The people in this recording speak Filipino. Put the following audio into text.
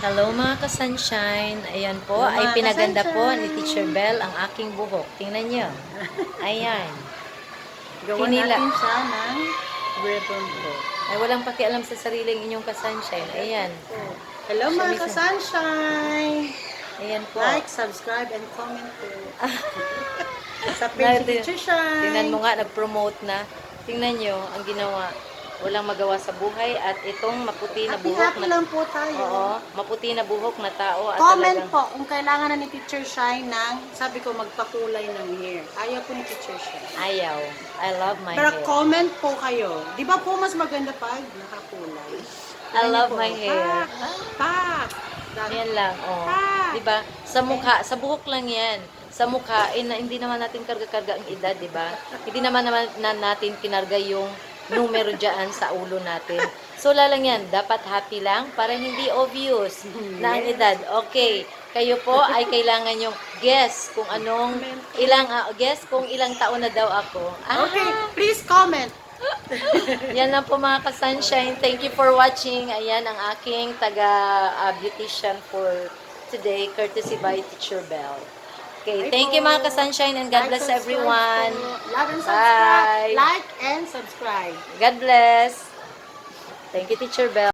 Hello mga ka-sunshine. Ayan po, Hello, ay mga pinaganda po ni ka-sunshine. Teacher Bell ang aking buhok. Tingnan nyo. Ayan. Gawa Hinila. natin siya ng ribbon po. Ay walang pakialam sa sariling inyong ka-sunshine. Ayan. Hello Siya mga mismo. ka-sunshine! Ayan po. Like, subscribe, and comment po. Sa page ni Teacher Shine. Tingnan mo nga, nag-promote na. Tingnan nyo, ang ginawa. Walang magawa sa buhay at itong maputi na buhok Happy-happy na... lang po tayo. Oo, maputi na buhok na tao at Comment talagang... po kung kailangan na ni Teacher Shine ng, sabi ko, magpakulay ng hair. Ayaw po ni Teacher Shine. Ayaw. I love my Pero hair. comment po kayo. Di ba po mas maganda pag nakakulay? I love po. my hair. Pak! Yan lang, oh. Ah! 'Di ba? Sa mukha, sa buhok lang 'yan. Sa mukha, hindi naman natin karga-karga ang edad, 'di ba? Hindi naman natin kinarga yung numero diyan sa ulo natin. So lang 'yan, dapat happy lang para hindi obvious na ang edad. Okay. Kayo po ay kailangan yung guess kung anong guess kung ilang taon na daw ako. Okay, please comment. Yan lang po mga ka-sunshine. Thank you for watching. Ayan ang aking beautician for today, courtesy by Teacher Bell. Okay, thank you mga ka-sunshine and God bless everyone. Love and subscribe. Bye. Like and subscribe. God bless. Thank you, Teacher Bell.